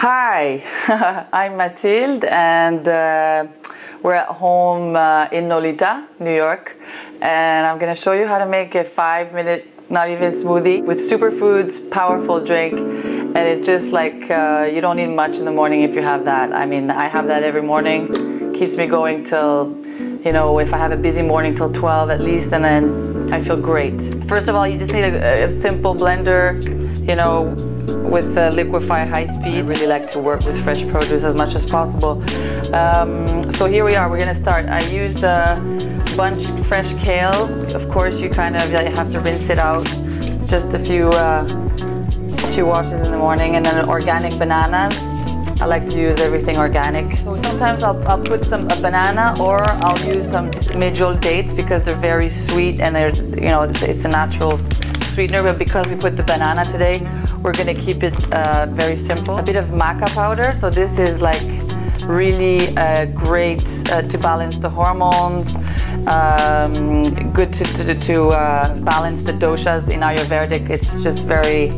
Hi, I'm Mathilde, and we're at home in Nolita, New York, and I'm going to show you how to make a 5-minute, not even smoothie with superfoods, powerful drink, and it just like, you don't need much in the morning if you have that. I mean, I have that every morning, keeps me going till, you know, if I have a busy morning till 12 at least, and then I feel great. First of all, you just need a simple blender, you know, with liquefy high speed. I really like to work with fresh produce as much as possible. So here we are, we're gonna start. I used a bunch fresh kale. Of course, you kind of have to rinse it out. Just a few washes in the morning, and then organic bananas. I like to use everything organic. So sometimes I'll put a banana, or I'll use some medjool dates because they're very sweet and they're, you know, it's a natural sweetener, but because we put the banana today, we're gonna keep it very simple. A bit of maca powder, so this is like really great to balance the hormones, good to balance the doshas in Ayurvedic. It's just very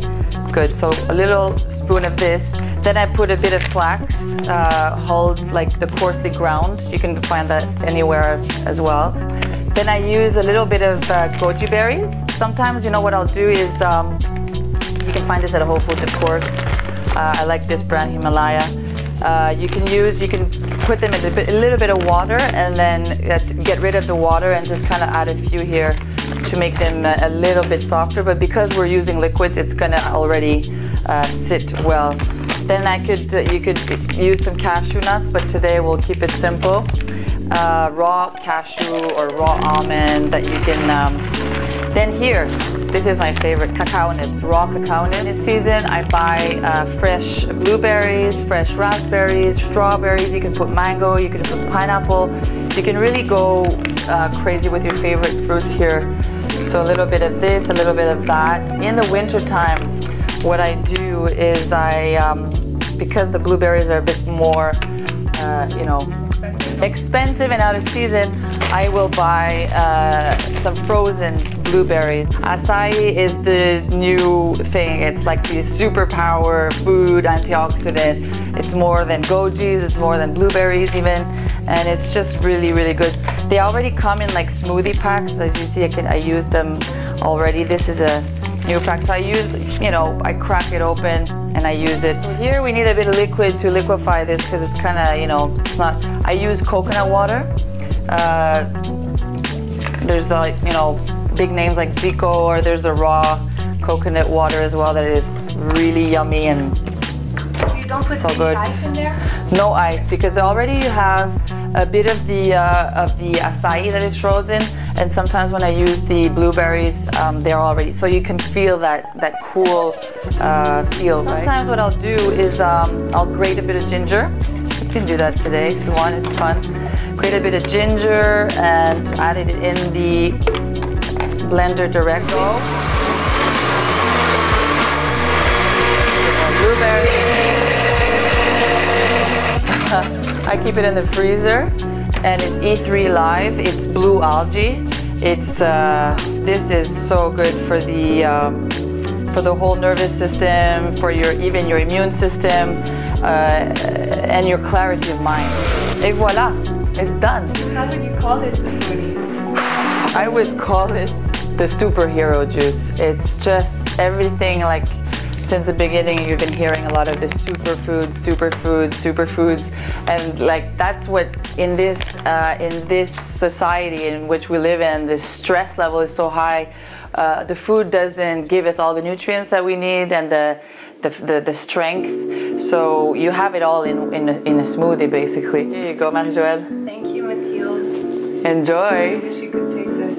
good. So a little spoon of this. Then I put a bit of flax, hulled, like the coarsely ground. You can find that anywhere as well. Then I use a little bit of goji berries. Sometimes, you know, what I'll do is, you can find this at a Whole Foods, of course. I like this brand, Himalaya. You can put them in a little bit of water, and then get rid of the water and just kind of add a few here to make them a little bit softer. But because we're using liquids, it's gonna already sit well. Then you could use some cashew nuts, but today we'll keep it simple. Raw cashew or raw almond that you can, then here, this is my favorite, cacao nibs, raw cacao nibs. This season I buy fresh blueberries, fresh raspberries, strawberries. You can put mango, you can put pineapple. You can really go crazy with your favorite fruits here. So a little bit of this, a little bit of that. In the winter time, what I do is because the blueberries are a bit more, you know, expensive and out of season, I will buy some frozen blueberries. Acai is the new thing. It's like the superpower food, antioxidant. It's more than gojis, it's more than blueberries even, and it's just really, really good. They already come in like smoothie packs. As you see, I use them already. This is a new pack, so I use, you know, I crack it open and I use it. So here we need a bit of liquid to liquefy this because it's kind of, you know, it's not, I use coconut water. There's the, you know, big names like Zico, or there's the raw coconut water as well that is really yummy and you don't put so good. Ice in there? No ice, because already you have a bit of the acai that is frozen, and sometimes when I use the blueberries, they're already, so you can feel that cool feel. Sometimes what I'll do is I'll grate a bit of ginger. You can do that today if you want, it's fun. Grate a bit of ginger and add it in the blender directly. Blueberries. I keep it in the freezer, and it's E3 Live. It's blue algae. It's this is so good for the whole nervous system, for even your immune system, and your clarity of mind. Et voila, it's done. How would you call this smoothie? I would call it the superhero juice. It's just everything, like, since the beginning you've been hearing a lot of the superfoods, and like that's what in this society in which we live in, the stress level is so high. The food doesn't give us all the nutrients that we need and the strength. So you have it all in a smoothie basically. Here you go, Marie-Joëlle. Thank you, Mathilde. Enjoy. I wish you could taste it.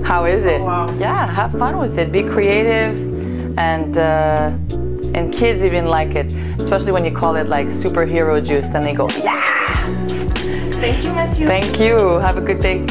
How is it? Oh, wow. Yeah, have fun with it. Be creative, and kids even like it. Especially when you call it like superhero juice, then they go, yeah! Thank you, Mathilde. Thank you. Have a good day.